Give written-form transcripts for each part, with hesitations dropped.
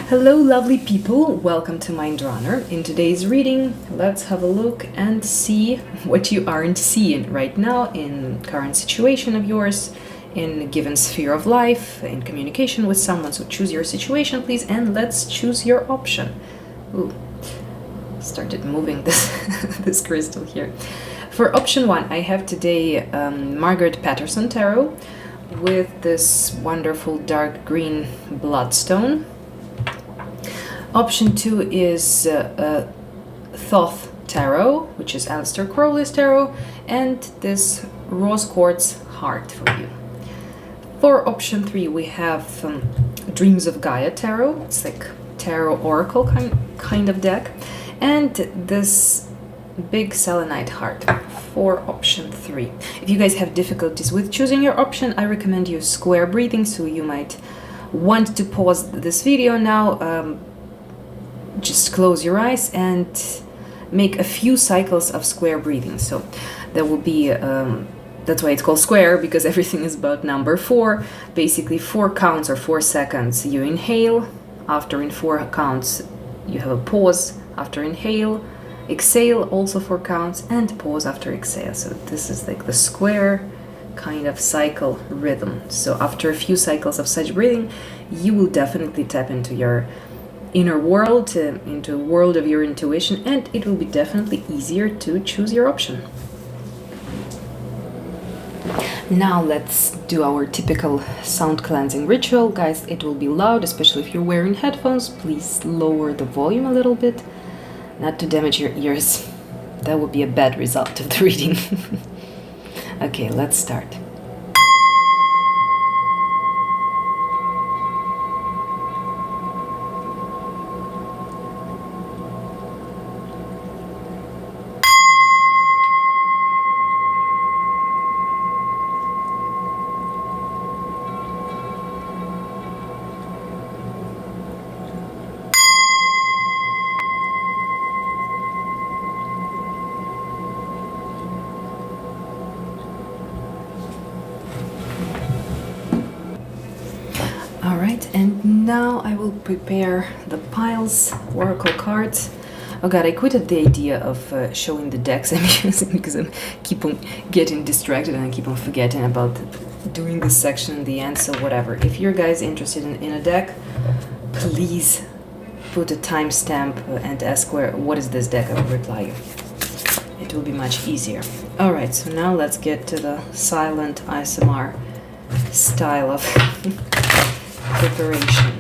Hello lovely people, welcome to Mind Runner. In today's reading, let's have a look and see what you aren't seeing right now in current situation of yours, in a given sphere of life, in communication with someone. So choose your situation please, and let's choose your option. Ooh, started moving this, this crystal here. For option 1, I have today Margarete Petersen tarot with this wonderful dark green bloodstone. Option 2 is Thoth tarot, which is Aleister Crowley's tarot, and this rose quartz heart for you. For option 3, we have Dreams of Gaia tarot. It's like tarot oracle kind of deck, and this big selenite heart for option 3. If you guys have difficulties with choosing your option, I recommend you square breathing, so you might want to pause this video now. Just close your eyes and make a few cycles of square breathing. So there will be that's why it's called square, because everything is about number 4. Basically 4 counts or 4 seconds you inhale. After in 4 counts you have a pause. After inhale, exhale, also 4 counts, and pause after exhale. So this is like the square kind of cycle rhythm. So after a few cycles of such breathing, you will definitely tap into your inner world, into a world of your intuition, and it will be definitely easier to choose your option. Now let's do our typical sound cleansing ritual. Guys, it will be loud, especially if you're wearing headphones. Please lower the volume a little bit, not to damage your ears. That would be a bad result of the reading. Okay, let's start. Alright, and now I will prepare the piles, oracle cards. Oh god, I quitted the idea of showing the decks I'm using because I keep on getting distracted and I keep on forgetting about doing this section in the end, so whatever. If you're guys interested in a deck, please put a timestamp and ask what is this deck. I will reply you. It will be much easier. Alright, so now let's get to the silent ASMR style of preparation.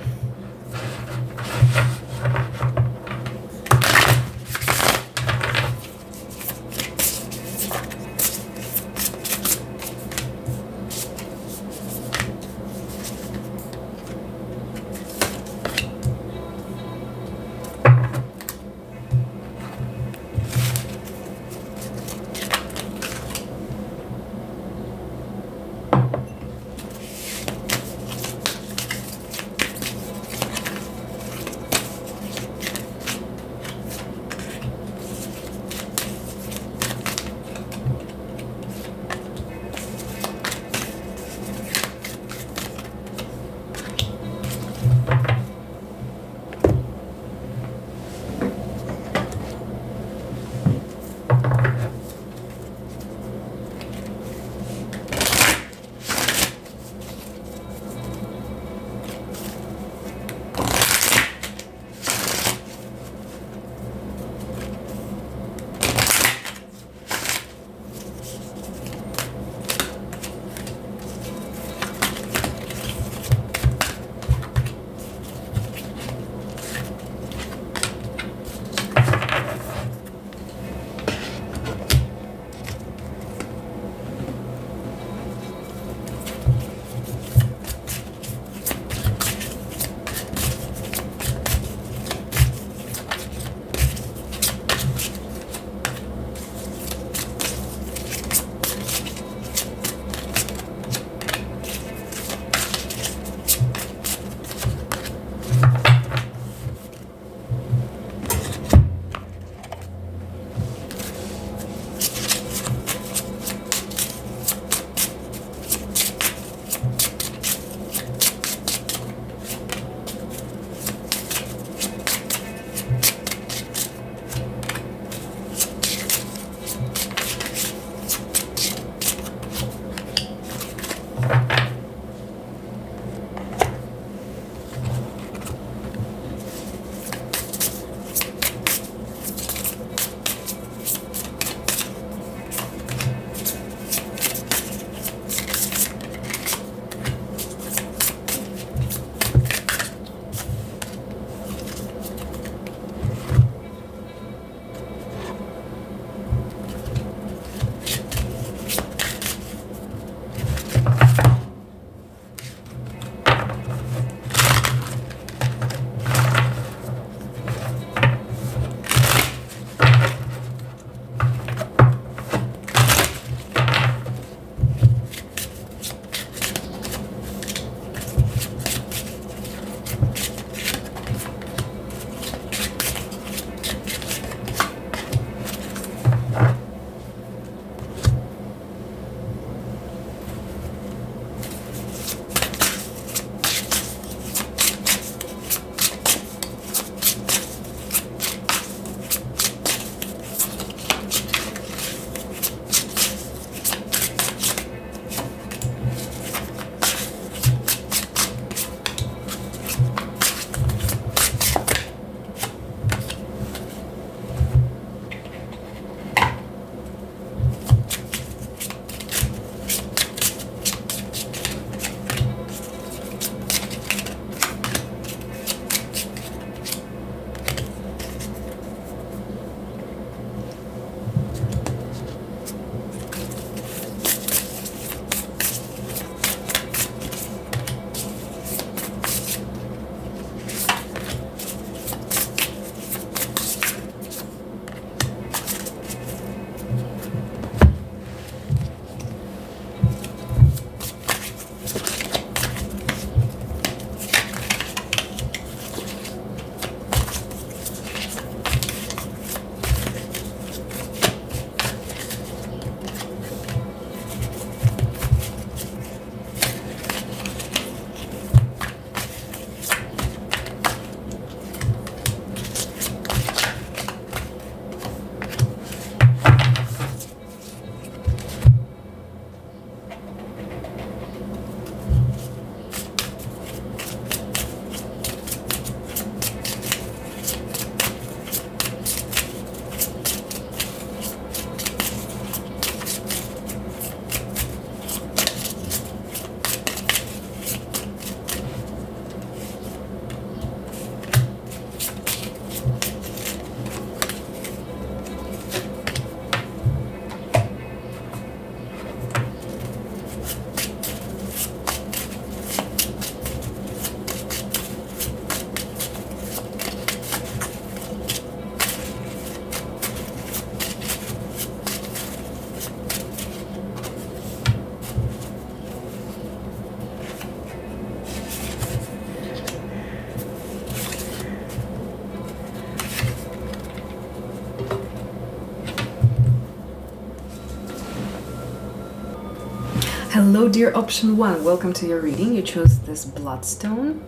Hello, dear option 1. Welcome to your reading. You chose this Bloodstone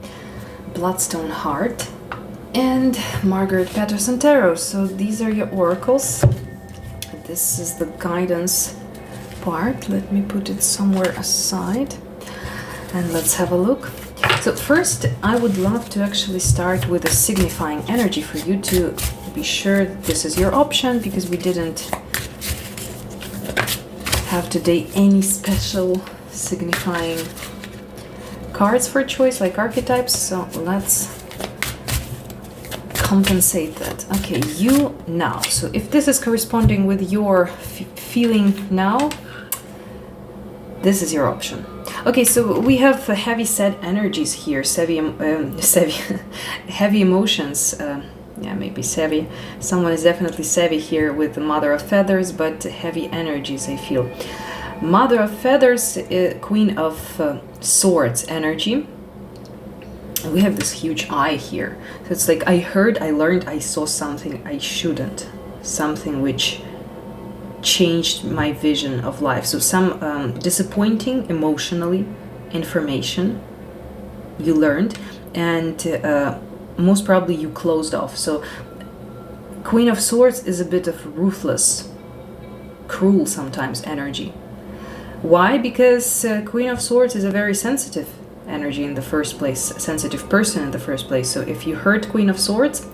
Heart, and Margarete Petersen Tarot. So these are your oracles. This is the guidance part. Let me put it somewhere aside and let's have a look. So first, I would love to actually start with a signifying energy for you to be sure this is your option, because we didn't have today any special signifying cards for choice like archetypes, so let's compensate that. Okay, you now. So if this is corresponding with your feeling now, this is your option. Okay, so we have heavy set energies here, heavy emotions. Yeah, maybe savvy. Someone is definitely savvy here with the Mother of Feathers, but heavy energies, I feel. Mother of Feathers, Queen of Swords energy. And we have this huge eye here. So it's like I heard, I learned, I saw something I shouldn't. Something which changed my vision of life. So some disappointing emotionally information you learned, and most probably you closed off. So Queen of Swords is a bit of ruthless, cruel sometimes energy. Why? Because Queen of Swords is a very sensitive energy in the first place, a sensitive person in the first place. So if you hurt Queen of Swords,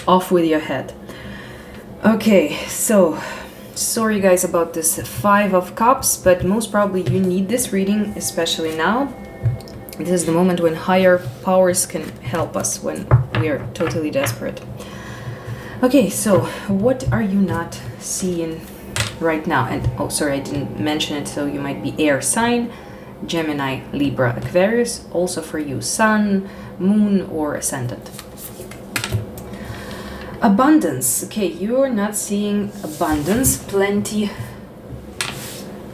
off with your head. Okay, so sorry guys about this Five of Cups, but most probably you need this reading, especially now. This is the moment when higher powers can help us when we are totally desperate. Okay, so what are you not seeing right now? And oh, sorry, I didn't mention it. So you might be air sign, Gemini, Libra, Aquarius. Also for you, Sun, Moon, or Ascendant. Abundance. Okay, you're not seeing abundance, plenty,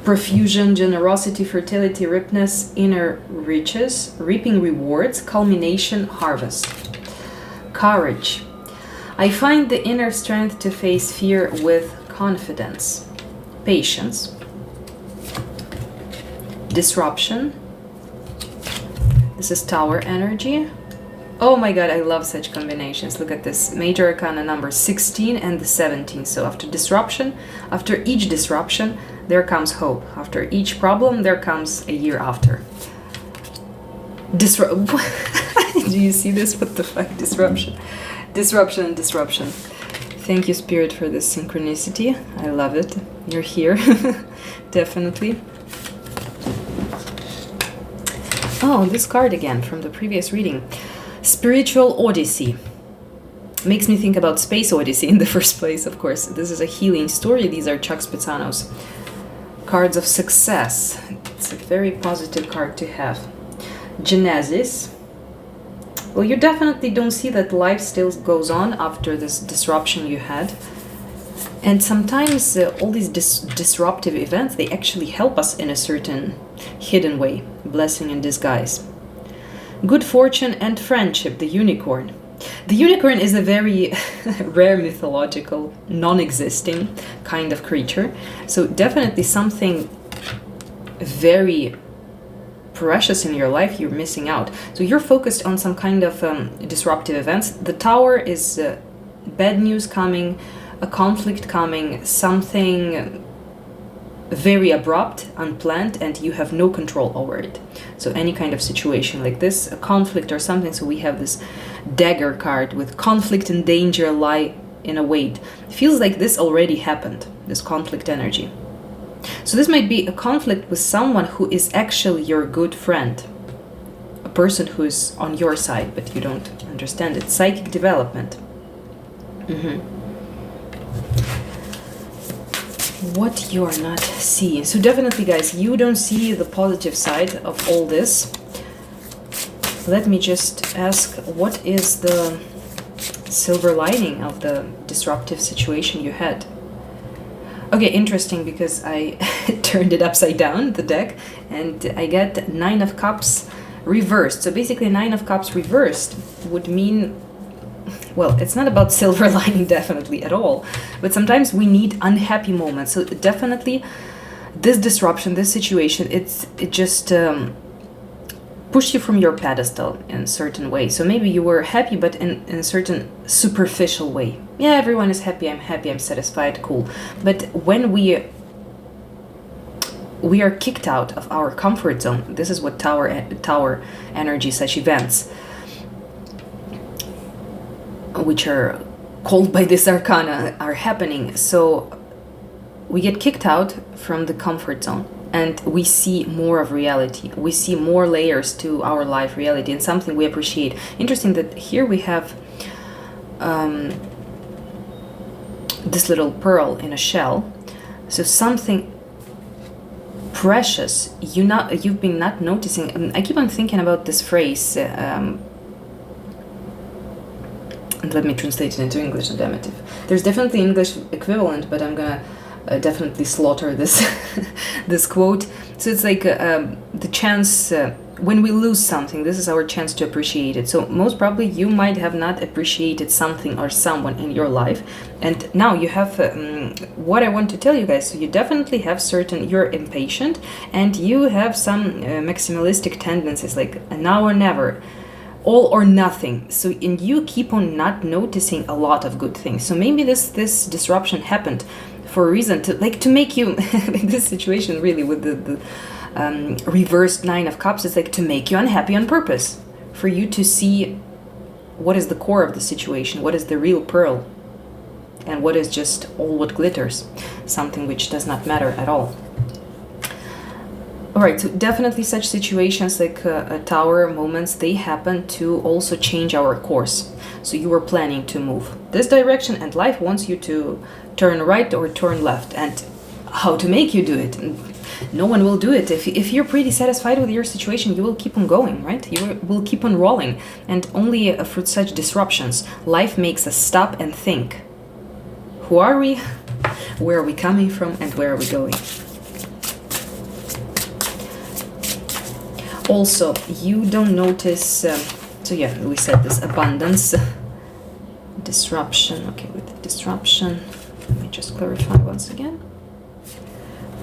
profusion, generosity, fertility, ripeness, inner riches, reaping rewards, culmination, harvest. Courage. I find the inner strength to face fear with confidence. Patience. Disruption. This is Tower energy. Oh my god, I love such combinations. Look at this. Major Arcana number 16 and the 17. So after disruption, after each disruption, there comes hope. After each problem, there comes a year after. Do you see this? What the fuck? Disruption. Disruption and disruption. Thank you, Spirit, for this synchronicity. I love it. You're here. Definitely. Oh, this card again from the previous reading. Spiritual Odyssey. Makes me think about Space Odyssey in the first place, of course. This is a healing story. These are Chuck Spitzano's cards of success. It's a very positive card to have. Genesis. Well, you definitely don't see that life still goes on after this disruption you had. And sometimes all these disruptive events, they actually help us in a certain hidden way. Blessing in disguise. Good fortune and friendship, the unicorn. The unicorn is a very rare mythological, non-existing kind of creature. So definitely something very precious in your life you're missing out. So you're focused on some kind of disruptive events. The Tower is bad news coming, a conflict coming, something very abrupt, unplanned, and you have no control over it. So any kind of situation like this, a conflict or something. So we have this dagger card with conflict and danger lie in a wait. It feels like this already happened, this conflict energy. So this might be a conflict with someone who is actually your good friend, a person who is on your side, but you don't understand it. Psychic development. What you're not seeing. So definitely, guys, you don't see the positive side of all this. Let me just ask, what is the silver lining of the disruptive situation you had? Okay, interesting, because I turned it upside down, the deck, and I get Nine of Cups reversed. So basically, Nine of Cups reversed would mean, well, it's not about silver lining definitely at all, but sometimes we need unhappy moments. So definitely this disruption, this situation, it just pushed you from your pedestal in a certain way. So maybe you were happy, but in a certain superficial way. Yeah, everyone is happy, I'm satisfied, cool. But when we are kicked out of our comfort zone, this is what tower energy, such events, which are called by this arcana, are happening. So we get kicked out from the comfort zone and we see more of reality. We see more layers to our life reality and something we appreciate. Interesting that here we have this little pearl in a shell. So something precious you've been not noticing. I keep on thinking about this phrase, and let me translate it into English, damn it. There's definitely English equivalent, but I'm gonna definitely slaughter this this quote. So it's like the chance, when we lose something, this is our chance to appreciate it. So most probably you might have not appreciated something or someone in your life, and now you have what I want to tell you guys. So you definitely have you're impatient and you have some maximalistic tendencies, like now or never, all or nothing. So and you keep on not noticing a lot of good things. So maybe this disruption happened for a reason, to make you in this situation, really, with the reversed Nine of Cups, it's like to make you unhappy on purpose, for you to see what is the core of the situation, what is the real pearl, and what is just all what glitters, something which does not matter at all. All right, so definitely such situations like tower moments, they happen to also change our course. So you were planning to move this direction and life wants you to turn right or turn left. And how to make you do it? No one will do it. If you're pretty satisfied with your situation, you will keep on going, right? You will keep on rolling. And only for such disruptions, life makes us stop and think. Who are we? Where are we coming from? And where are we going? Also, you don't notice, so yeah, we said this abundance, disruption. Okay, with the disruption, let me just clarify once again.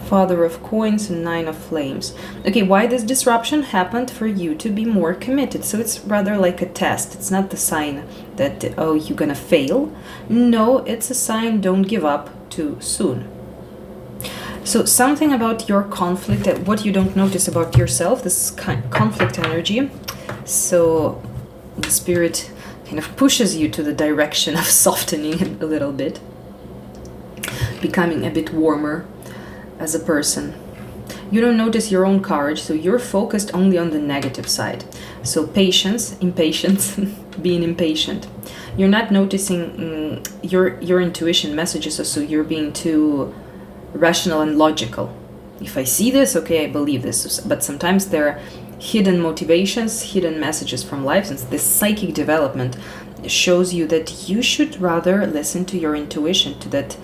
Father of Coins and Nine of Flames. Okay, why this disruption happened? For you to be more committed. So it's rather like a test. It's not the sign that, oh, you're gonna fail. No, it's a sign, don't give up too soon. So something about your conflict, what you don't notice about yourself, this conflict energy. So the spirit kind of pushes you to the direction of softening a little bit, becoming a bit warmer as a person. You don't notice your own courage, so you're focused only on the negative side. So patience, impatience, being impatient. You're not noticing your intuition messages, so you're being too rational and logical. If I see this, okay, I believe this. But sometimes there are hidden motivations, hidden messages from life, and this psychic development shows you that you should rather listen to your intuition, to that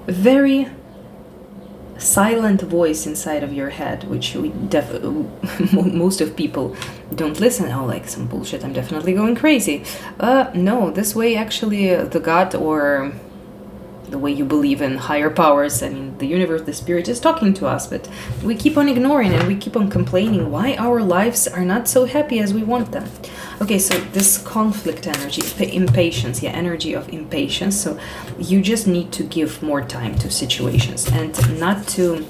very silent voice inside of your head, which most of people don't listen. Oh, like some bullshit, I'm definitely going crazy. No, this way actually the God, or the way you believe in higher powers, I mean the universe, the spirit is talking to us, but we keep on ignoring and we keep on complaining why our lives are not so happy as we want them. Okay, so this conflict energy, impatience, energy of impatience. So you just need to give more time to situations and not to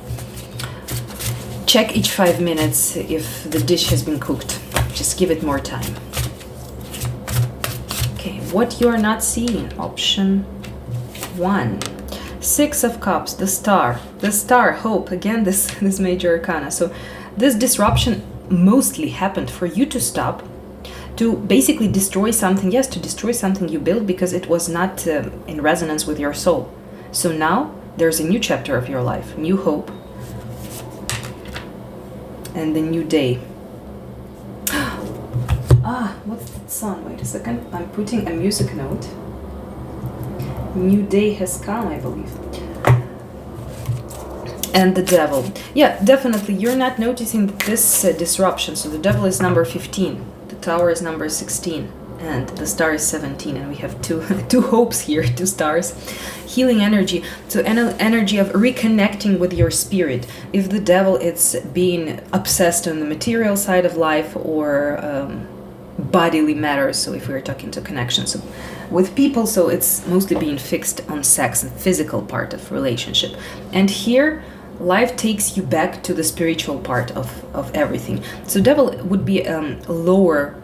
check each 5 minutes if the dish has been cooked. Just give it more time. Okay, what you are not seeing, option 1. Six of Cups, the star, hope. Again, this major arcana. So this disruption mostly happened for you to stop, to basically destroy something. Yes, to destroy something you built because it was not in resonance with your soul. So now there's a new chapter of your life, new hope, and the new day. What's that song? Wait a second. I'm putting a music note. New day has come, I believe. And the devil. Yeah, definitely you're not noticing this disruption. So the devil is number 15. The tower is number 16. and the star is 17, and we have two hopes here, 2 stars. Healing energy, so energy of reconnecting with your spirit. If the devil is being obsessed on the material side of life or bodily matters, so if we're talking to connections with people, so it's mostly being fixed on sex and physical part of relationship. And here life takes you back to the spiritual part of everything. So devil would be lower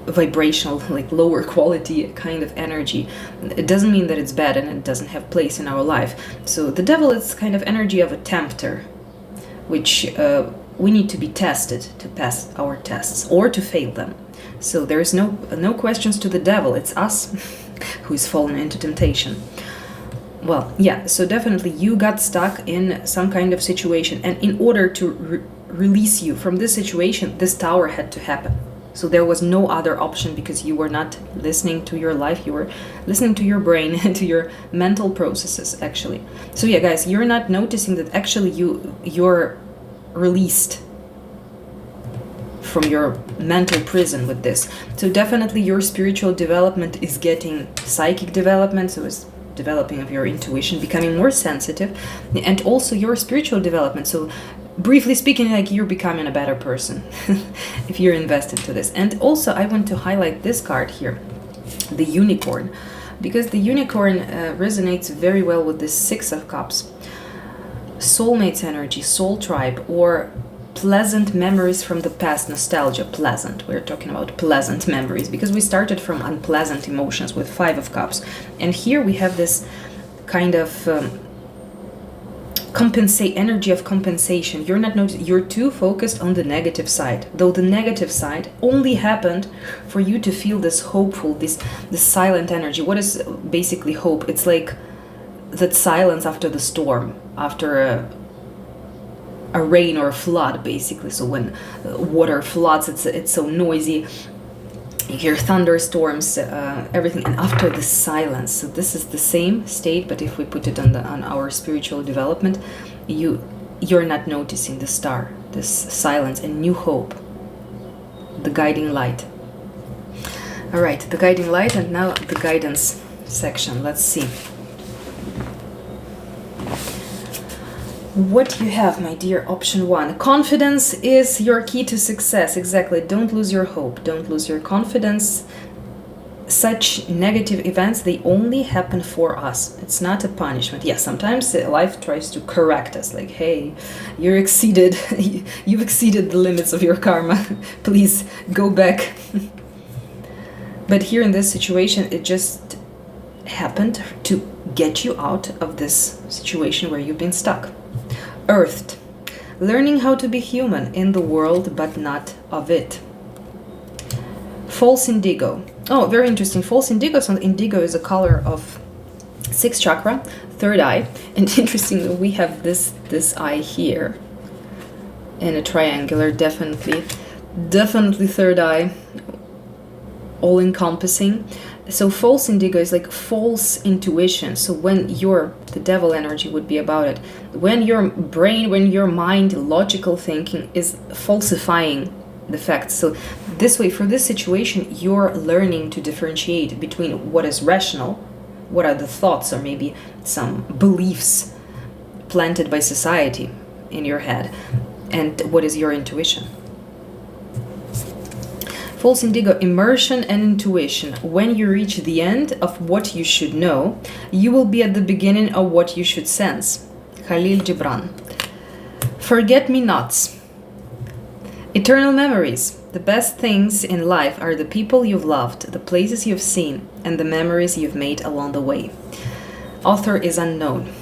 vibrational, like lower quality kind of energy. It doesn't mean that it's bad and it doesn't have place in our life. So the devil is kind of energy of a tempter, which we need to be tested to pass our tests or to fail them. So there's no questions to the devil. It's us who is fallen into temptation. Well, yeah, so definitely you got stuck in some kind of situation, and in order to release you from this situation, this tower had to happen. So there was no other option, because you were not listening to your life, you were listening to your brain and to your mental processes, actually. So yeah, guys, you're not noticing that actually you're released from your mental prison with this. So definitely your spiritual development is getting psychic development, so it's developing of your intuition, becoming more sensitive, and also your spiritual development. So briefly speaking, like, you're becoming a better person if you're invested to this. And also I want to highlight this card here, the unicorn, because the unicorn resonates very well with the 6 of Cups. Soulmates energy, soul tribe, or pleasant memories from the past, nostalgia. Pleasant, we're talking about pleasant memories, because we started from unpleasant emotions with 5 of Cups, and here we have this kind of energy of compensation. You're not noticing, you're too focused on the negative side, though the negative side only happened for you to feel this hopeful, this silent energy. What is basically hope? It's like that silence after the storm, after a rain or a flood, basically. So when water floods, it's so noisy, you hear thunderstorms, everything, and after the silence. So this is the same state, but if we put it on our spiritual development, you're not noticing the star, this silence and new hope, the guiding light. All right, the guiding light, and now the guidance section. Let's see what you have, my dear. Option 1, confidence is your key to success. Exactly. Don't lose your hope, don't lose your confidence. Such negative events, they only happen for us. It's not a punishment. Yeah, sometimes life tries to correct us, like, hey, you've exceeded the limits of your karma, please go back. But here in this situation, it just happened to get you out of this situation where you've been stuck. Earthed, learning how to be human in the world but not of it. False indigo. Oh, very interesting. False indigo. So indigo is a color of 6th chakra, 3rd eye, and interestingly we have this eye here in a triangular. Definitely 3rd eye, all encompassing. So false indigo is like false intuition. So when the devil energy would be about it, when your brain, when your mind, logical thinking is falsifying the facts. So this way, for this situation, you're learning to differentiate between what is rational, what are the thoughts or maybe some beliefs planted by society in your head, and what is your intuition. False indigo, immersion and intuition. When you reach the end of what you should know, you will be at the beginning of what you should sense. Khalil Gibran. Forget-me-nots. Eternal memories. The best things in life are the people you've loved, the places you've seen, and the memories you've made along the way. Author is unknown.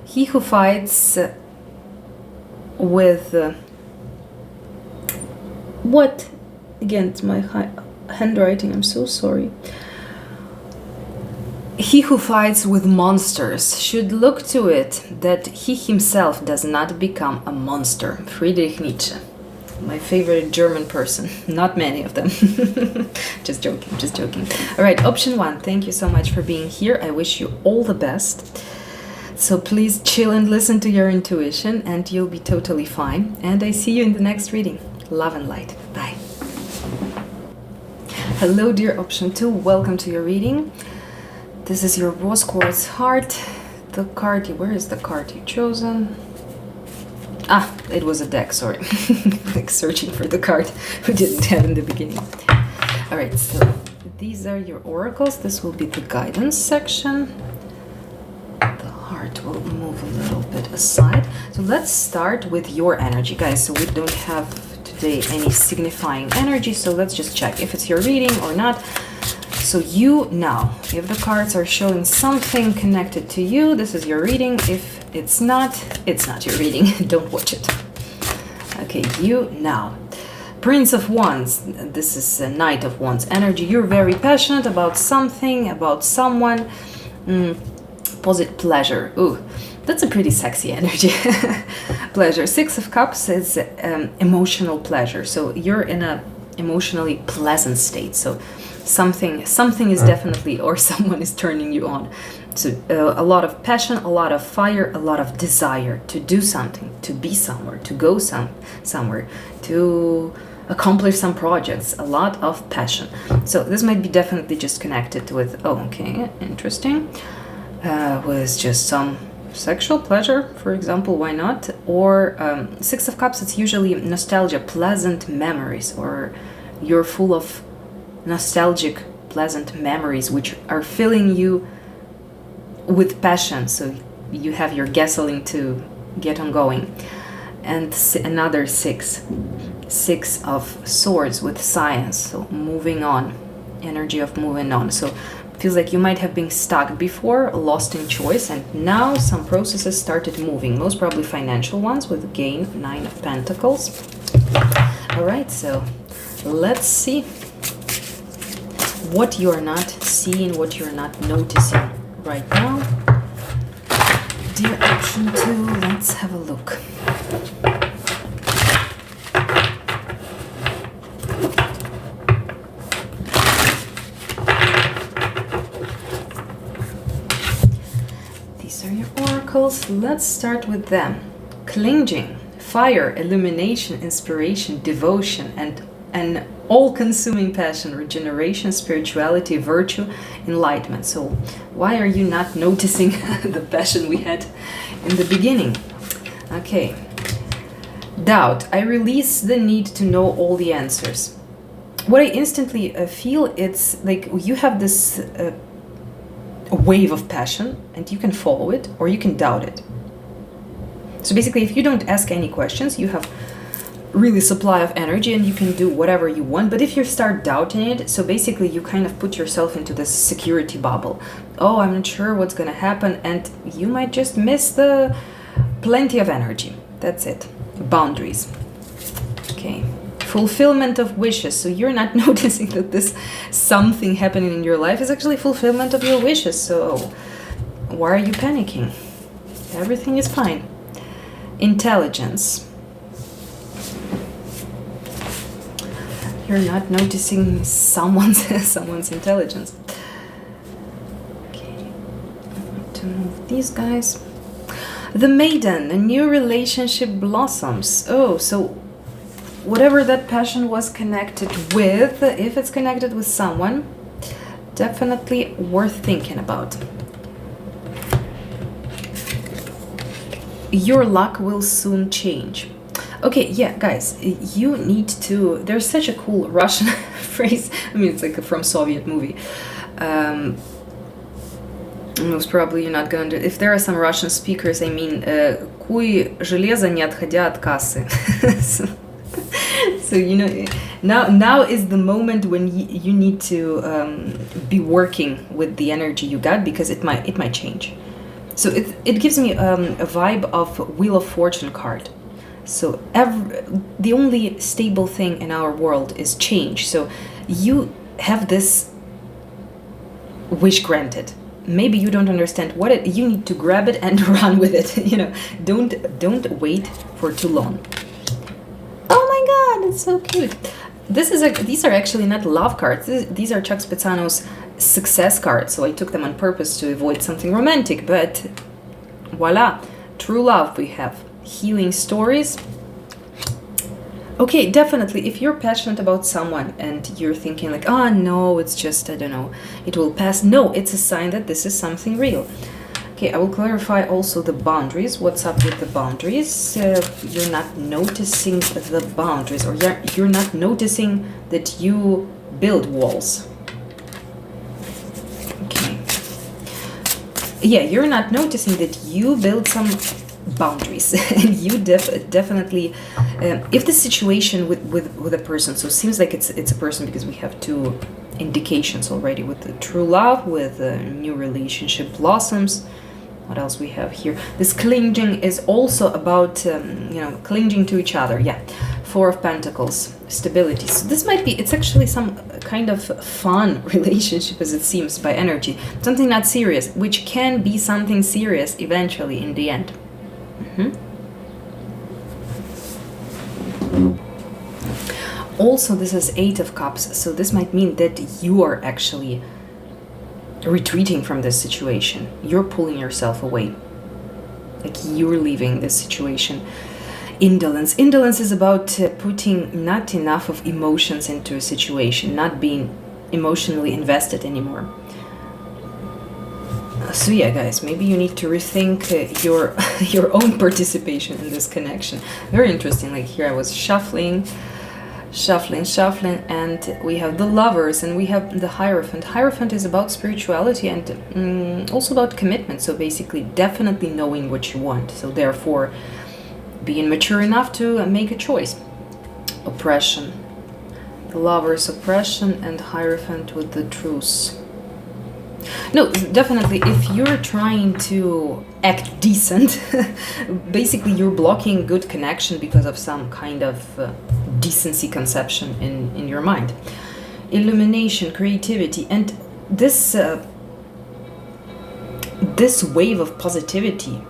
He who fights with... what? Again, it's my handwriting, I'm so sorry. He who fights with monsters should look to it that he himself does not become a monster. Friedrich Nietzsche. My favorite German person. Not many of them. Just joking. All right, option 1. Thank you so much for being here. I wish you all the best. So please chill and listen to your intuition and you'll be totally fine. And I see you in the next reading. Love and light. Bye. Hello, dear option 2. Welcome to your reading. This is your Rose Quartz heart. The card, where is the card you chosen? Ah, it was a deck, sorry. Like searching for the card we didn't have in the beginning. Alright, so these are your oracles. This will be the guidance section. The heart will move a little bit aside. So let's start with your energy, guys. So we don't have today any signifying energy, so let's just check if it's your reading or not. So you now, if the cards are showing something connected to you, this is your reading. If it's not your reading. Don't watch it. Okay, you now. Prince of Wands. This is a Knight of Wands energy. You're very passionate about something, about someone. Posit pleasure. Ooh, that's a pretty sexy energy. Pleasure. Six of Cups is emotional pleasure. So you're in a emotionally pleasant state. So something is definitely, or someone is turning you on. So a lot of passion, a lot of fire, a lot of desire to do something, to be somewhere, to go somewhere, to accomplish some projects. A lot of passion. So this might be definitely just connected with, oh, okay, interesting, with just some sexual pleasure, for example, why not? Or Six of Cups, it's usually nostalgia, pleasant memories, or you're full of nostalgic, pleasant memories which are filling you with passion, so you have your gasoline to get on going. And another six of Swords with science, so moving on, energy of moving on. So feels like you might have been stuck before, lost in choice, and now some processes started moving, most probably financial ones, with gain, 9 of Pentacles. All right, so let's see what you're not seeing, what you're not noticing right now. Dear option 2, let's have a look. These are your oracles. Let's start with them. Clinging, fire, illumination, inspiration, devotion, and an all-consuming passion, regeneration, spirituality, virtue, enlightenment. So why are you not noticing the passion we had in the beginning? Okay. Doubt. I release the need to know all the answers. What I instantly feel, it's like you have this wave of passion and you can follow it or you can doubt it. So basically, if you don't ask any questions, you have really supply of energy and you can do whatever you want. But if you start doubting it, so basically you kind of put yourself into this security bubble. Oh, I'm not sure what's gonna happen, and you might just miss the plenty of energy. That's it. Boundaries. Okay. Fulfillment of wishes. So you're not noticing that this something happening in your life is actually fulfillment of your wishes. So why are you panicking? Everything is fine. Intelligence. You're not noticing someone's intelligence. Okay, I want to move these guys. The Maiden, a new relationship blossoms. Oh, so whatever that passion was connected with, if it's connected with someone, definitely worth thinking about. Your luck will soon change. Okay, yeah, guys, you need to... There's such a cool Russian phrase. I mean, it's like from Soviet movie. Most probably you're not going to... If there are some Russian speakers, I mean, «Куй железо, не отходя от кассы». So, you know, now is the moment when you need to be working with the energy you got, because it might change. So it gives me a vibe of Wheel of Fortune card. So the only stable thing in our world is change. So you have this wish granted. Maybe you don't understand what it. You need to grab it and run with it. You know, don't wait for too long. Oh my God, it's so cute. These are actually not love cards. These are Chuck Spezzano's success cards. So I took them on purpose to avoid something romantic. But voila, true love we have. Healing stories, Okay, definitely. If you're passionate about someone and you're thinking like, oh no, it's just, I don't know, it will pass. No, it's a sign that this is something real. Okay, I will clarify also the boundaries. What's up with the boundaries? You're not noticing the boundaries, or you're not noticing that you build walls. Okay. Yeah, you're not noticing that you build some boundaries. And you definitely, if the situation with a person, so it seems like it's a person, because we have two indications already with the true love, with a new relationship blossoms. What else we have here? This clinging is also about, clinging to each other. Yeah. Four of Pentacles, stability. So this might be, it's actually some kind of fun relationship, as it seems by energy. Something not serious, which can be something serious eventually in the end. Also, this is Eight of Cups. So this might mean that you are actually retreating from this situation. You're pulling yourself away, like you're leaving this situation. Indolence is about putting not enough of emotions into a situation, not being emotionally invested anymore. So yeah, guys, maybe you need to rethink your own participation in this connection. Very interesting. Like here I was shuffling, and we have the Lovers, and we have the Hierophant. Hierophant is about spirituality and also about commitment. So basically, definitely knowing what you want. So therefore, being mature enough to make a choice. Oppression. The Lovers, oppression, and Hierophant with the Truce. No, definitely, if you're trying to act decent, basically you're blocking good connection because of some kind of decency conception in your mind. Illumination, creativity, and this wave of positivity,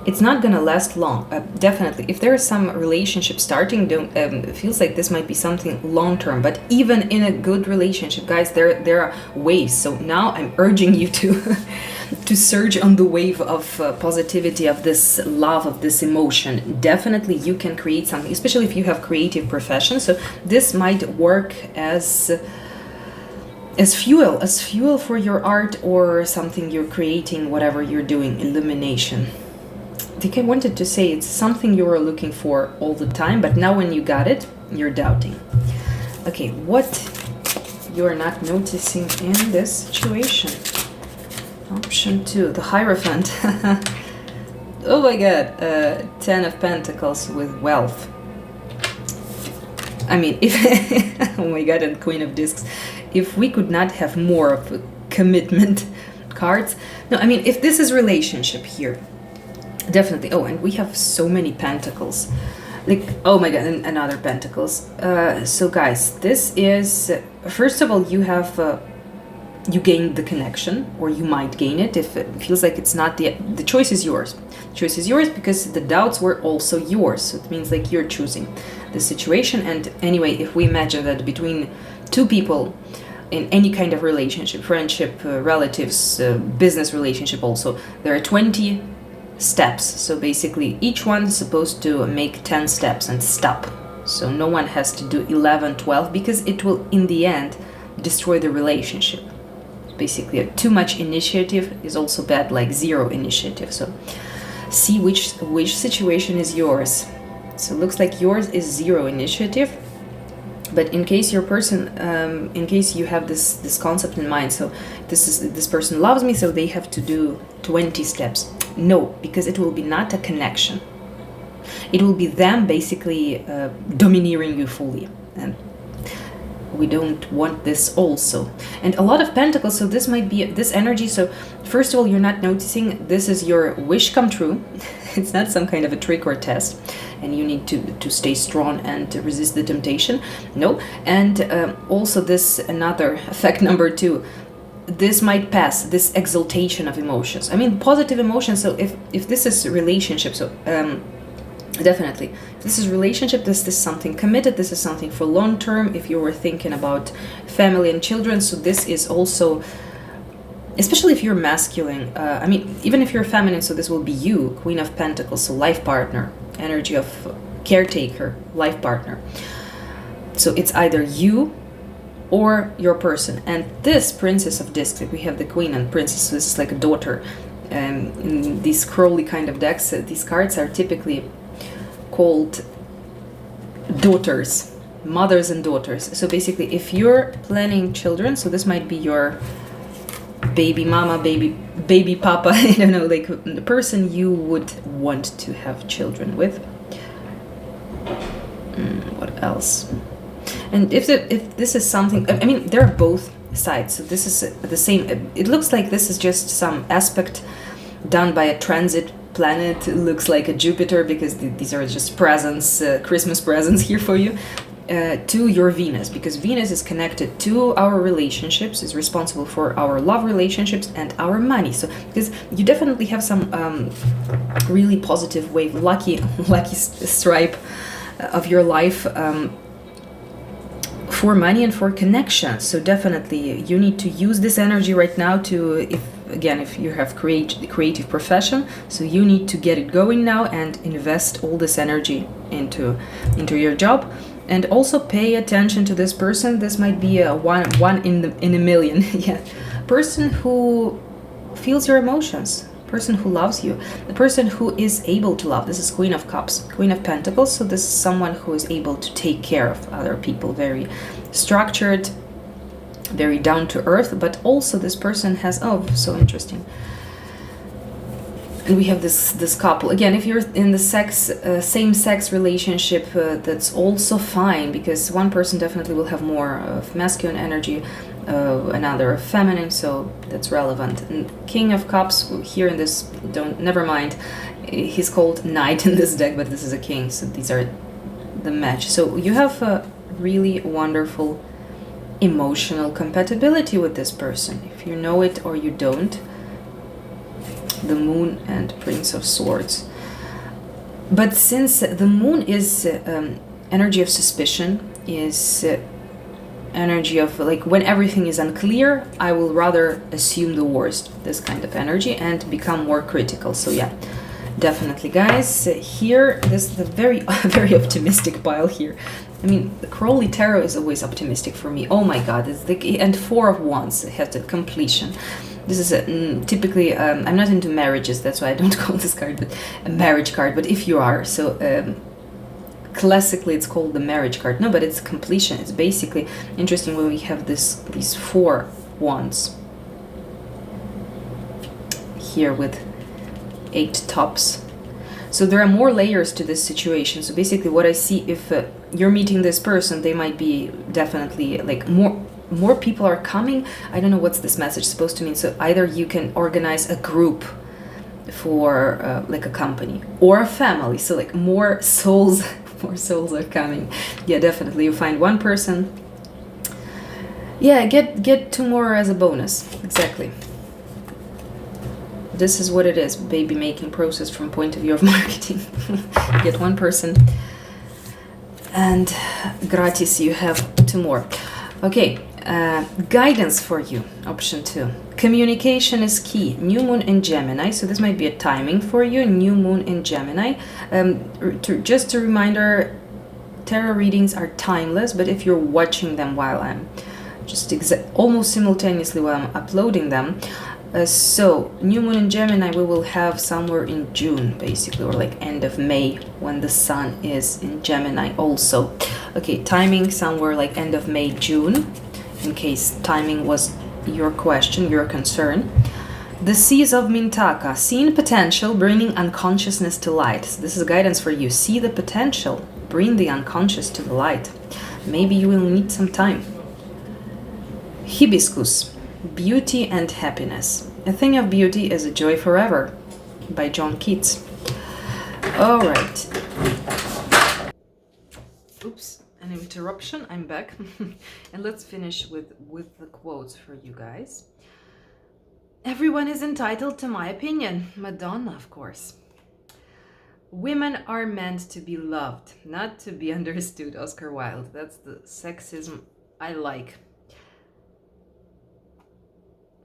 it's not gonna last long. Definitely, if there is some relationship starting, it feels like this might be something long term. But even in a good relationship, guys, there are waves. So now I'm urging you to to surge on the wave of positivity, of this love, of this emotion. Definitely, you can create something, especially if you have creative profession. So this might work as fuel for your art or something you're creating, whatever you're doing. Illumination. I think I wanted to say it's something you were looking for all the time, but now when you got it, you're doubting. Okay, what you're not noticing in this situation? Option 2, the Hierophant. Oh my god, 10 of Pentacles with wealth. I mean, if oh my god, and Queen of Discs. If we could not have more of a commitment cards. No, I mean, if this is relationship here, definitely. Oh, and we have so many pentacles. Like, oh my god, and another pentacles. So guys, this is, first of all, you have, you gain the connection, or you might gain it if it feels like it's not the choice is yours. The choice is yours because the doubts were also yours. So it means like you're choosing the situation. And anyway, if we imagine that between two people in any kind of relationship, friendship, relatives, business relationship also, there are 20 steps. So basically each one is supposed to make 10 steps and stop. So no one has to do 11, 12, because it will in the end destroy the relationship. Basically too much initiative is also bad, like zero initiative. So see which situation is yours. So it looks like yours is zero initiative. But in case your person, in case you have this concept in mind, so this person loves me, so they have to do 20 steps. No, because it will be not a connection. It will be them basically domineering you fully, and we don't want this also. And a lot of pentacles, so this might be this energy. So first of all, you're not noticing this is your wish come true. It's not some kind of a trick or test, and you need to stay strong and to resist the temptation. No. And also this another effect number 2, this might pass, this exaltation of emotions. I mean, positive emotions. So if this is a relationship, so definitely, if this is relationship, this is something committed, this is something for long term. If you were thinking about family and children, so this is also, especially if you're masculine, I mean, even if you're feminine, so this will be you, Queen of Pentacles, so life partner, energy of caretaker, life partner. So it's either you or your person. And this Princess of Discs, we have the Queen and Princess, so this is like a daughter. In these scrolly kind of decks, these cards are typically called daughters, mothers and daughters. So basically, if you're planning children, so this might be your baby mama, baby papa, I don't know, like the person you would want to have children with. What else? And if this is something, I mean, there are both sides. So this is the same. It looks like this is just some aspect done by a transit planet. It looks like a Jupiter, because these are just presents, Christmas presents here for you, to your Venus, because Venus is connected to our relationships, is responsible for our love relationships and our money. So because you definitely have some really positive wave, lucky stripe of your life, for money and for connection. So definitely you need to use this energy right now to, if you have creative profession, so you need to get it going now and invest all this energy into your job. And also pay attention to this person. This might be a one in a million yeah, person who feels your emotions, person who loves you, the person who is able to love. This is Queen of Cups, Queen of Pentacles. So this is someone who is able to take care of other people, very structured, very down to earth. But also this person has, oh, so interesting. And we have this couple. Again, if you're in the same-sex relationship, that's also fine, because one person definitely will have more of masculine energy, another of feminine, so that's relevant. And King of Cups here in this, never mind, he's called Knight in this deck, but this is a king, so these are the match. So you have a really wonderful emotional compatibility with this person, if you know it or you don't. The Moon and Prince of Swords. But since the Moon is energy of suspicion, is energy of like when everything is unclear, I will rather assume the worst, this kind of energy, and become more critical. So yeah, definitely guys, here this is a very very optimistic pile here. I mean, the Crowley Tarot is always optimistic for me. Oh my god, it's the, and Four of Wands, it has the completion. This is typically, I'm not into marriages, that's why I don't call this card but a marriage card, but if you are, so classically it's called the marriage card. No, but it's completion. It's basically interesting when we have these Four Wands here with 8 tops. So there are more layers to this situation. So basically what I see, if you're meeting this person, they might be definitely like more people are coming. I don't know what's this message supposed to mean. So either you can organize a group for like a company or a family. So like more souls are coming. Yeah, definitely. You find one person. Yeah, get 2 more as a bonus. Exactly. This is what it is. Baby making process from point of view of marketing. Get 1 person. And gratis, you have 2 more. Okay. Guidance for you, option 2. Communication is key. New moon in Gemini, so this might be a timing for you. New moon in Gemini. Just a reminder, tarot readings are timeless, but if you're watching them while I'm just almost simultaneously while I'm uploading them, so new moon in Gemini we will have somewhere in June basically, or like end of May, when the sun is in Gemini also. Okay, timing somewhere like end of May, June, in case timing was your question, your concern. The Seas of Mintaka, seeing potential, bringing unconsciousness to light. So this is guidance for you. See the potential, bring the unconscious to the light. Maybe you will need some time. Hibiscus, beauty and happiness. A thing of beauty is a joy forever, by John Keats. All right. Oops, an interruption. I'm back. And let's finish with the quotes for you guys. Everyone is entitled to my opinion. Madonna, of course. Women are meant to be loved, not to be understood. Oscar Wilde. That's the sexism I like.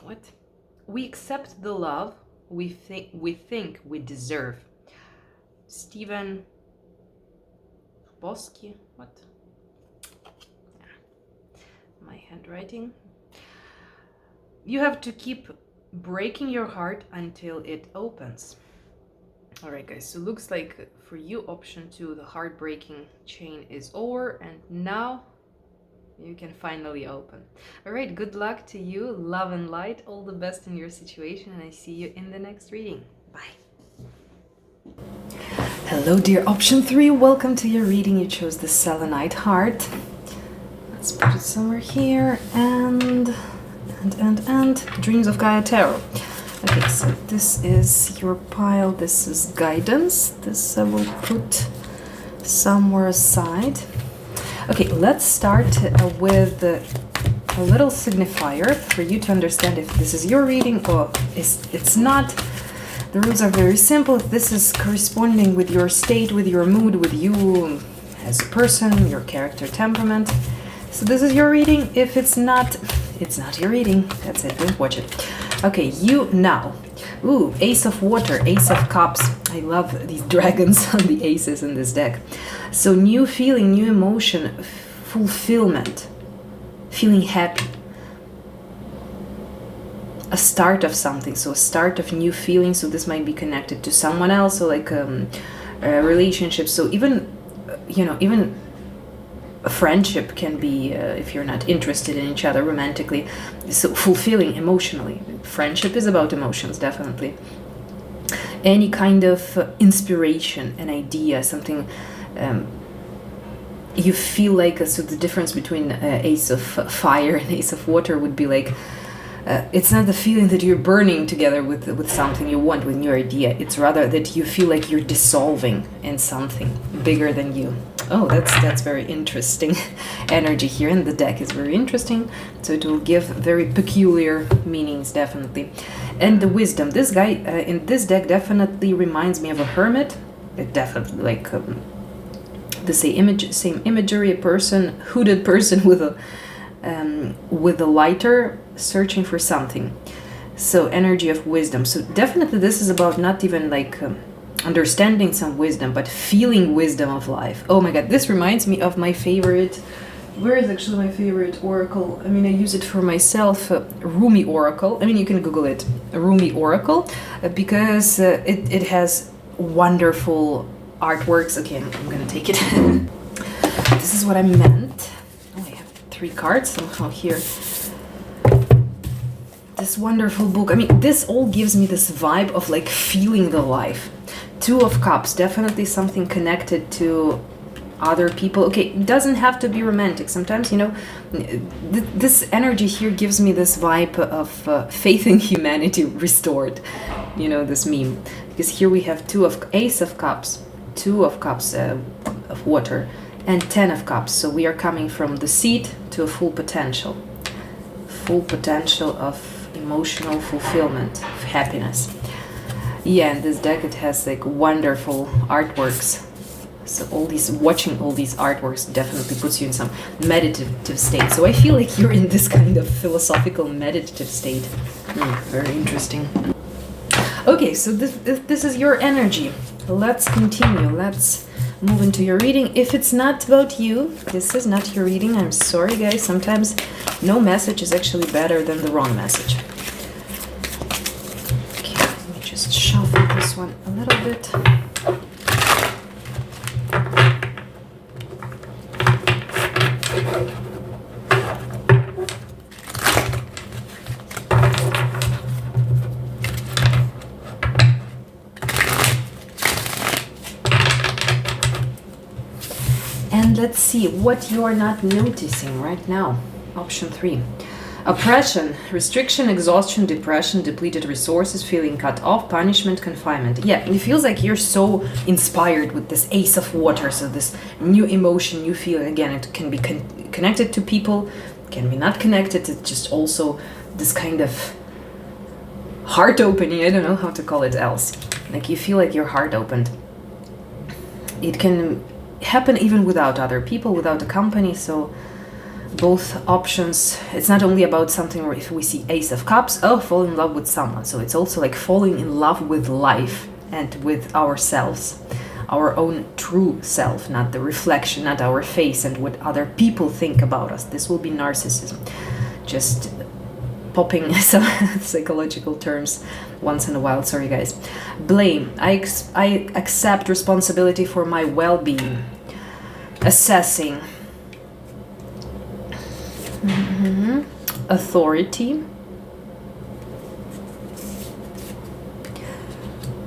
What? We accept the love we think we deserve. Stephen Boski. What? My handwriting. You have to keep breaking your heart until it opens. All right, guys, so looks like for you, option 2, the heartbreaking chain is over, and now you can finally open. All right, good luck to you. Love and light. All the best in your situation, and I see you in the next reading. Bye. Hello, dear option 3. Welcome to your reading. You chose the Selenite heart. Let's put it somewhere here, and Dreams of Gaia Tarot. Okay, so this is your pile. This is guidance. This I will put somewhere aside. Okay, let's start with a little signifier for you to understand if this is your reading or it's not. The rules are very simple. If this is corresponding with your state, with your mood, with you as a person, your character, temperament. So this is your reading. If it's not your reading. That's it. Don't watch it. Okay, you now. Ooh, Ace of Water, Ace of Cups. I love these dragons on the aces in this deck. So new feeling, new emotion, fulfillment, feeling happy. A start of something, so a start of new feelings. So this might be connected to someone else, so like a relationship. So even, even a friendship can be, if you're not interested in each other romantically, so fulfilling emotionally. Friendship is about emotions, definitely. Any kind of inspiration, an idea, something you feel like, so the difference between Ace of Fire and Ace of Water would be like, it's not the feeling that you're burning together with something you want, with your idea. It's rather that you feel like you're dissolving in something bigger than you. Oh, that's very interesting. Energy here in the deck is very interesting. So it will give very peculiar meanings, definitely. And the wisdom. This guy in this deck definitely reminds me of a hermit. It definitely like the same imagery, a person, hooded person with a lighter, searching for something. So energy of wisdom. So definitely this is about not even like understanding some wisdom, but feeling wisdom of life. Oh my god, this reminds me of my favorite, where is actually my favorite oracle? I mean, I use it for myself, Rumi Oracle. I mean, you can Google it, Rumi Oracle, because it has wonderful artworks. Okay, I'm gonna take it. This is what I meant. Oh, I have 3 cards somehow here. This wonderful book. I mean, this all gives me this vibe of like feeling the life. 2 of Cups, definitely something connected to other people. Okay, it doesn't have to be romantic. Sometimes, this energy here gives me this vibe of faith in humanity restored. This meme. Because here we have Ace of Cups, 2 of Cups of Water, and 10 of Cups. So we are coming from the seed to a full potential. Full potential of emotional fulfillment, of happiness. Yeah, in this deck it has like wonderful artworks. So watching all these artworks definitely puts you in some meditative state. So I feel like you're in this kind of philosophical meditative state. Very interesting. Okay, so this is your energy. Let's continue. Let's move into your reading. If it's not about you, this is not your reading. I'm sorry, guys. Sometimes no message is actually better than the wrong message. Okay, let me just shuffle this one a little bit. And let's see what you are not noticing right now. Option 3. Oppression, restriction, exhaustion, depression, depleted resources, feeling cut off, punishment, confinement. Yeah, it feels like you're so inspired with this Ace of Water, so this new emotion, new feeling. Again, it can be connected to people, can be not connected. It's just also this kind of heart opening. I don't know how to call it else. Like you feel like your heart opened. It can happen even without other people, without a company. So both options, it's not only about something where if we see Ace of Cups, oh, fall in love with someone. So it's also like falling in love with life and with ourselves, our own true self, not the reflection, not our face and what other people think about us. This will be narcissism. Just popping some psychological terms once in a while. Sorry, guys. Blame. I accept responsibility for my well-being. Assessing. Authority.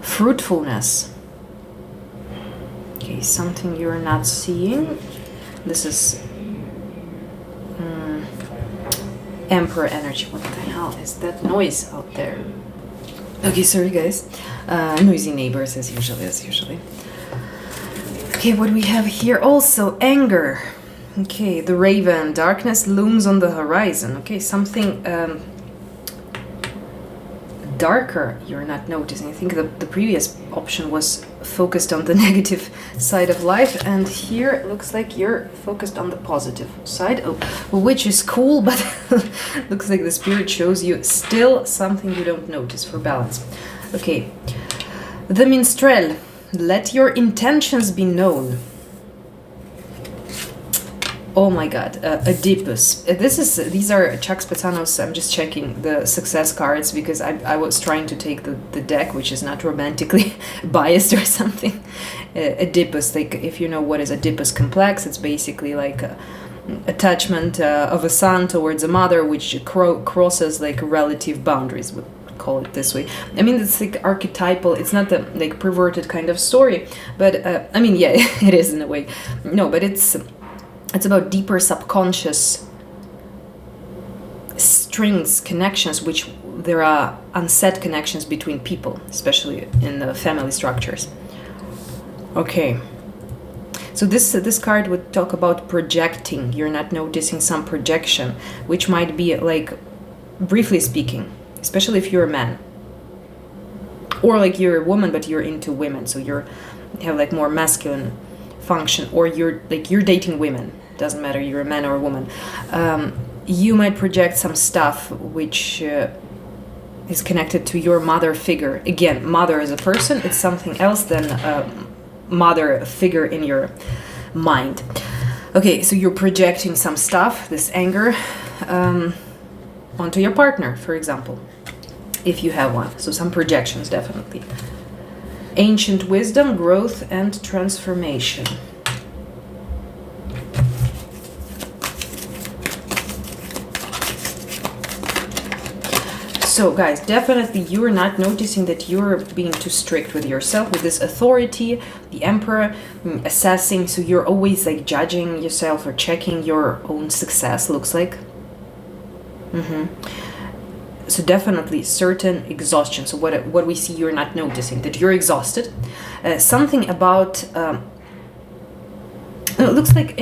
Fruitfulness. Okay, something you're not seeing. This is Emperor energy. What the hell is that noise out there? Okay, sorry guys. Noisy neighbors as usually. Okay, what we have here also, anger. Okay, the raven, darkness looms on the horizon. Okay, something darker you're not noticing. I think the previous option was focused on the negative side of life, and here it looks like you're focused on the positive side, which is cool, but looks like the spirit shows you still something you don't notice for balance. Okay, the minstrel, let your intentions be known. Oh my god, Oedipus. These are Chuck Spazano's. I'm just checking the success cards because I was trying to take the deck, which is not romantically biased or something. Oedipus, like if you know what is Oedipus complex, it's basically like attachment of a son towards a mother, which crosses like relative boundaries, would call it this way. I mean, it's like archetypal. It's not the like perverted kind of story, but I mean, yeah, it is in a way. No, but it's about deeper subconscious strings, connections, which there are unsaid connections between people, especially in the family structures. Okay. So this card would talk about projecting. You're not noticing some projection, which might be like, briefly speaking, especially if you're a man. Or like you're a woman, but you're into women, so you have like more masculine function, or you're dating women. Doesn't matter, you're a man or a woman. You might project some stuff which is connected to your mother figure. Again, mother as a person, it's something else than a mother figure in your mind. Okay, so you're projecting some stuff, this anger, onto your partner, for example, if you have one. So some projections, definitely. Ancient wisdom, growth, and transformation. So guys, definitely you're not noticing that you're being too strict with yourself, with this authority, the emperor, assessing. So you're always like judging yourself or checking your own success, looks like. So definitely certain exhaustion. So what we see, you're not noticing that you're exhausted. Something about, it looks like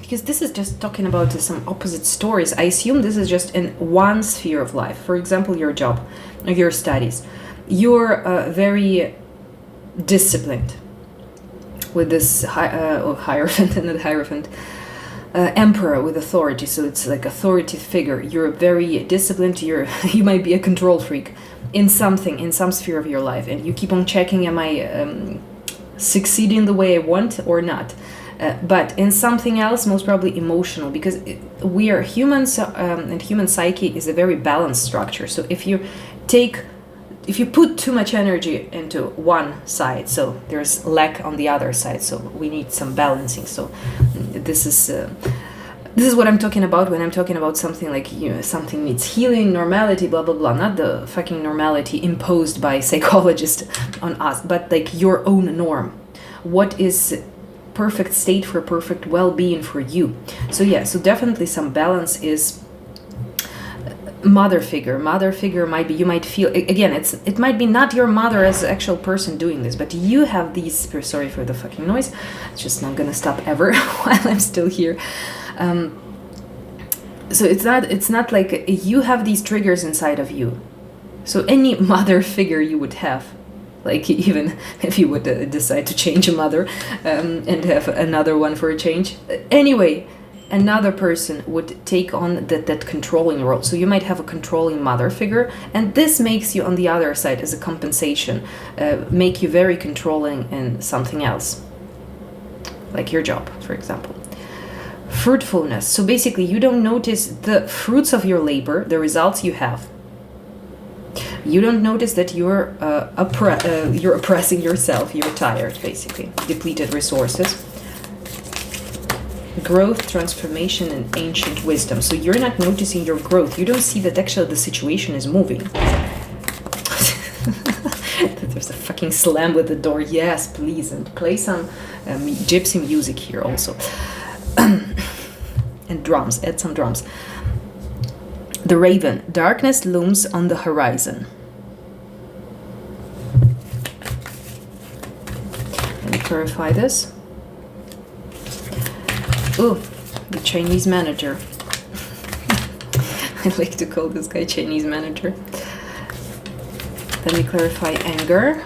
because this is just talking about some opposite stories. I assume this is just in one sphere of life. For example, your job or your studies. You're very disciplined with this hierophant and not hierophant. Emperor with authority, so it's like authority figure. You're very disciplined. You might be a control freak in some sphere of your life, and you keep on checking: am I succeeding the way I want or not? But in something else, most probably emotional, because we are humans, and human psyche is a very balanced structure. So if you put too much energy into one side, so there's lack on the other side. So we need some balancing. So this is what I'm talking about when I'm talking about something like, something needs healing, normality, blah, blah, blah. Not the fucking normality imposed by psychologists on us, but like your own norm. What is perfect state for perfect well-being for you? So yeah, so definitely some balance is mother figure might be, you might feel, again, it might be not your mother as an actual person doing this, but you have these, sorry for the fucking noise, it's just not gonna stop ever while I'm still here. So it's not like you have these triggers inside of you. So any mother figure you would have, like even if you would decide to change a mother and have another one for a change. Anyway, another person would take on that controlling role. So you might have a controlling mother figure, and this makes you on the other side as a compensation, make you very controlling in something else, like your job, for example. Fruitfulness. So basically you don't notice the fruits of your labor, the results you have. You don't notice that you're oppressing yourself. You're tired, basically. Depleted resources. Growth, transformation, and ancient wisdom. So you're not noticing your growth. You don't see that actually the situation is moving. There's a fucking slam with the door. Yes, please. And play some gypsy music here also. And drums. Add some drums. The Raven. Darkness looms on the horizon. Let me clarify this. Oh, the Chinese manager. I like to call this guy Chinese manager. Let me clarify anger.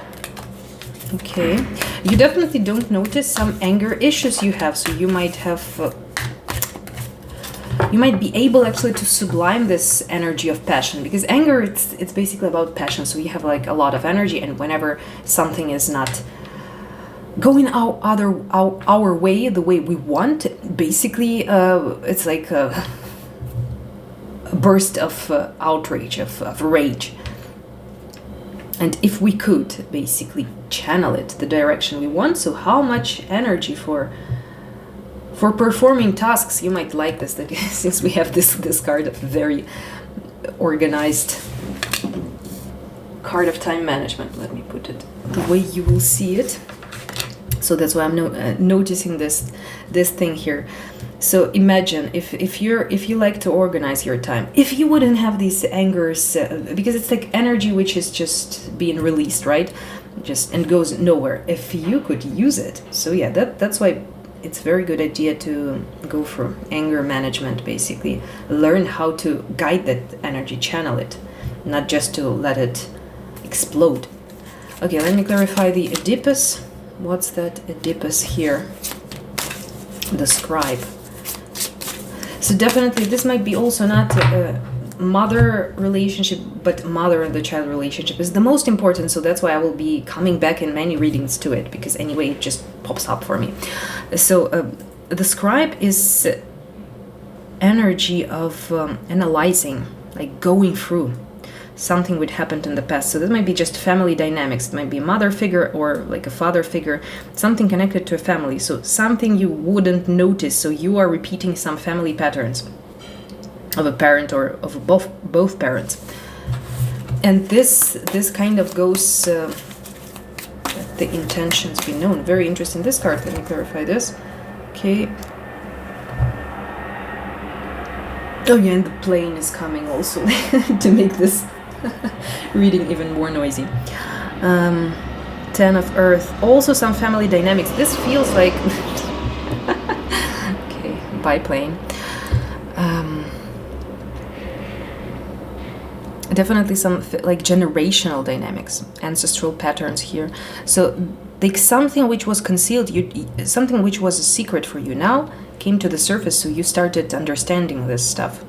Okay. You definitely don't notice some anger issues you have, so you might have... you might be able actually to sublime this energy of passion, because anger, it's basically about passion. So you have like a lot of energy, and whenever something is not going our way, the way we want, basically it's like a burst of outrage, of rage. And if we could basically channel it the direction we want, so how much energy for performing tasks, you might like this, that since we have this card of very organized card of time management. Let me put it the way you will see it. So that's why I'm noticing this thing here. So imagine if you like to organize your time, if you wouldn't have these angers, because it's like energy which is just being released, right? Just and goes nowhere. If you could use it, so yeah, that's why it's a very good idea to go for anger management. Basically, learn how to guide that energy, channel it, not just to let it explode. Okay, let me clarify the Oedipus. What's that Oedipus here? The scribe. So definitely this might be also not a mother relationship, but mother and the child relationship is the most important. So that's why I will be coming back in many readings to it, because anyway it just pops up for me. So the scribe is energy of analyzing, like going through something which happened in the past. So this might be just family dynamics. It might be a mother figure or like a father figure, something connected to a family. So something you wouldn't notice. So you are repeating some family patterns of a parent or of both parents. And this kind of goes, the intentions be known. Very interesting, this card. Let me clarify this. Okay. Oh yeah, and the plane is coming also to make this reading even more noisy. 10 of Earth. Also some family dynamics. This feels like... okay, biplane. Definitely some like generational dynamics, ancestral patterns here. So like something which was concealed, something which was a secret for you now came to the surface, so you started understanding this stuff.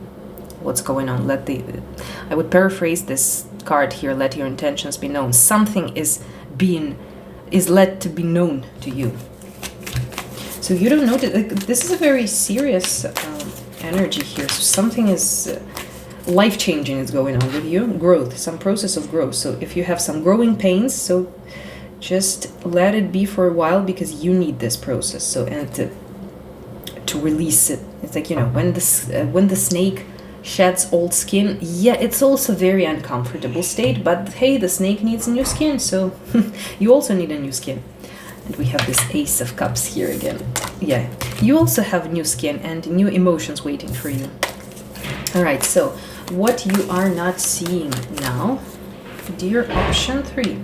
What's going on? I would paraphrase this card here, let your intentions be known. Something is let to be known to you. So you don't notice, like, this is a very serious energy here. So something is life-changing is going on with you. Growth, some process of growth. So if you have some growing pains, so just let it be for a while, because you need this process. So, and to release it. It's like, you know, when the snake sheds old skin, yeah, it's also a very uncomfortable state, but hey, the snake needs new skin, so you also need a new skin. And we have this Ace of Cups here again. Yeah, you also have new skin and new emotions waiting for you. All right, so what you are not seeing now, dear option 3.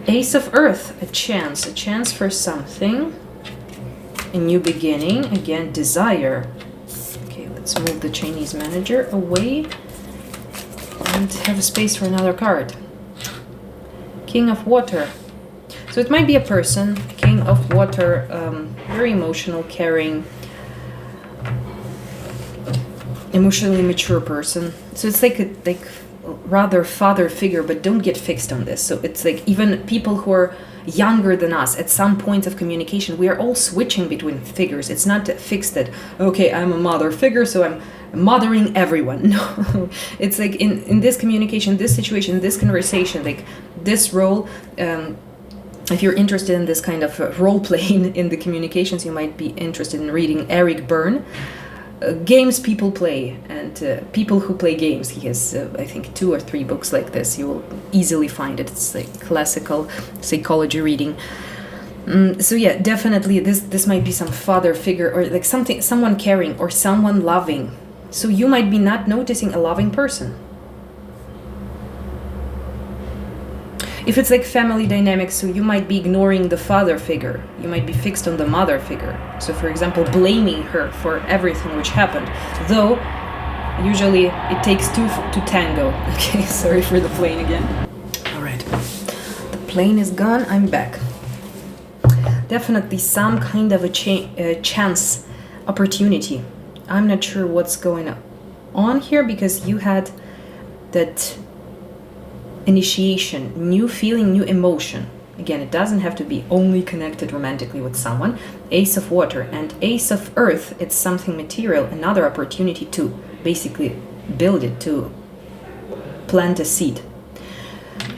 Ace of Earth, a chance for something, a new beginning, again, desire. Okay, let's move the Chinese manager away and have a space for another card. King of Water. So it might be a person, King of Water, very emotional, caring, emotionally mature person. So it's like a rather father figure, but don't get fixed on this. So it's like even people who are younger than us at some point of communication, we are all switching between figures. It's not fixed that, okay, I'm a mother figure, so I'm mothering everyone. No, it's like in this communication, this situation, this conversation, like this role, if you're interested in this kind of role playing in the communications, you might be interested in reading Eric Berne. Games people play, and people who play games. He has, I think, 2 or 3 books like this. You will easily find it. It's like classical psychology reading. So yeah, definitely this might be some father figure, or like someone caring or someone loving. So you might be not noticing a loving person. If it's like family dynamics, so you might be ignoring the father figure. You might be fixed on the mother figure. So for example, blaming her for everything which happened. Though, usually it takes 2 to tango. Okay, sorry for the plane again. All right, the plane is gone, I'm back. Definitely some kind of a chance opportunity. I'm not sure what's going on here, because you had that initiation, new feeling, new emotion. Again, it doesn't have to be only connected romantically with someone. Ace of Water and Ace of Earth, it's something material, another opportunity to basically build it, to plant a seed.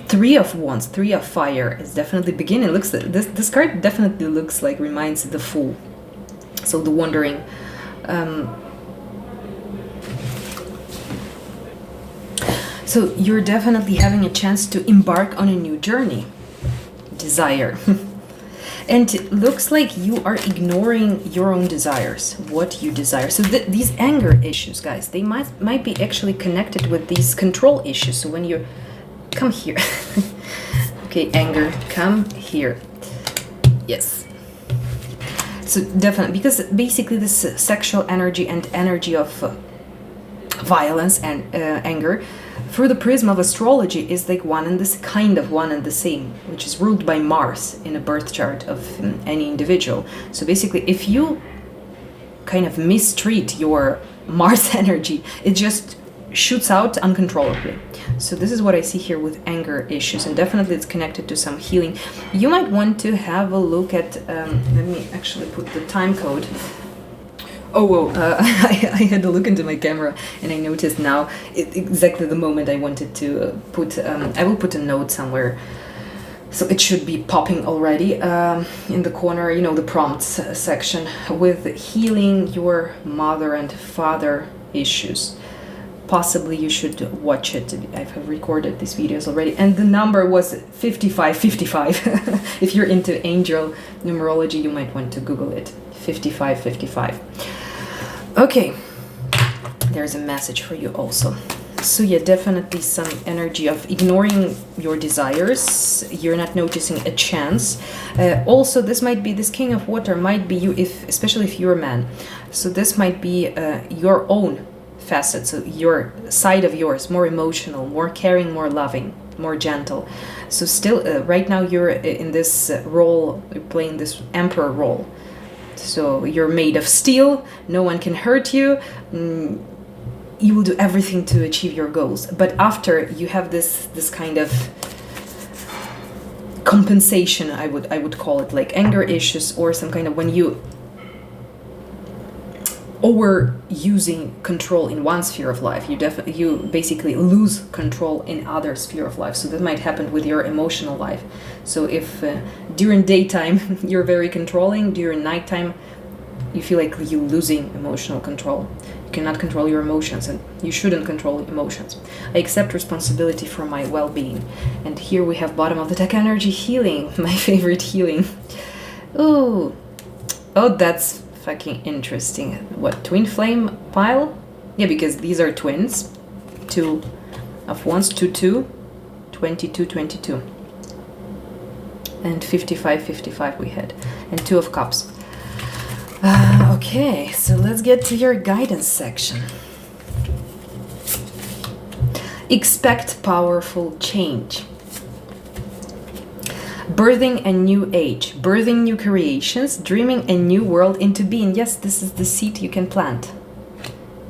3 of Wands, 3 of Fire is definitely beginning. Looks this card definitely looks like, reminds the Fool. So the wandering. So you're definitely having a chance to embark on a new journey. Desire. And it looks like you are ignoring your own desires, what you desire. So these anger issues, guys, they might be actually connected with these control issues. So when you come here. Okay, anger, come here. Yes. So definitely, because basically this sexual energy and energy of violence and anger, through the prism of astrology, is like one and the same, which is ruled by Mars in a birth chart of any individual. So basically, if you kind of mistreat your Mars energy, it just shoots out uncontrollably. So this is what I see here with anger issues, and definitely it's connected to some healing. You might want to have a look at, let me actually put the time code. I had to look into my camera, and I noticed now exactly the moment I wanted to put, I will put a note somewhere. So it should be popping already in the corner, you know, the prompts section, with healing your mother and father issues. Possibly you should watch it. I've recorded these videos already, and the number was 5555. If you're into angel numerology, you might want to Google it. 5555. Okay, there's a message for you also. So yeah, definitely some energy of ignoring your desires. You're not noticing a chance. Also, this might be, this King of Water might be you, especially if you're a man. So this might be your own facet, so your side of yours, more emotional, more caring, more loving, more gentle. So still, right now you're in this role, you're playing this emperor role. So you're made of steel, no one can hurt you. You will do everything to achieve your goals. But after you have this kind of compensation, I would call it, like anger issues, or some kind of, when you overusing control in one sphere of life, you basically lose control in other sphere of life. So that might happen with your emotional life. So if during daytime you're very controlling, during nighttime you feel like you're losing emotional control. You cannot control your emotions, and you shouldn't control emotions. I accept responsibility for my well-being. And here we have bottom of the deck energy, healing, my favorite healing. Oh, that's fucking interesting. What, twin flame pile? Yeah, because these are twins. 2 of Wands, 2, 22, 22. And 55, 55 we had. And 2 of Cups. Okay, so let's get to your guidance section. Expect powerful change. Birthing a new age, birthing new creations, dreaming a new world into being. Yes, this is the seed you can plant.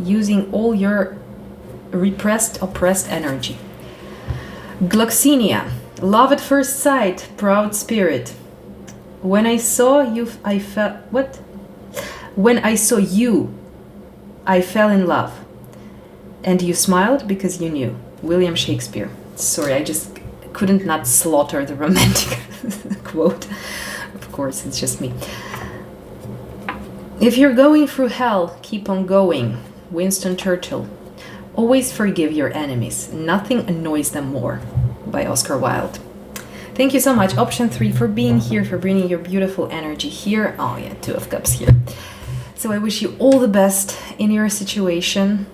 using all your repressed, oppressed energy. Gloxinia, love at first sight, proud spirit. When I saw you, I felt... What? When I saw you, I fell in love. And you smiled because you knew. William Shakespeare. Sorry, I just couldn't not slaughter the romantic quote. Of course, it's just me. If you're going through hell, keep on going. Winston Churchill. Always forgive your enemies. Nothing annoys them more. By Oscar Wilde. Thank you so much, option 3, for being here, for bringing your beautiful energy here. Oh yeah, 2 of Cups here. So I wish you all the best in your situation.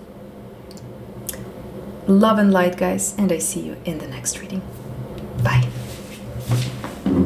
Love and light, guys, and I see you in the next reading. Bye.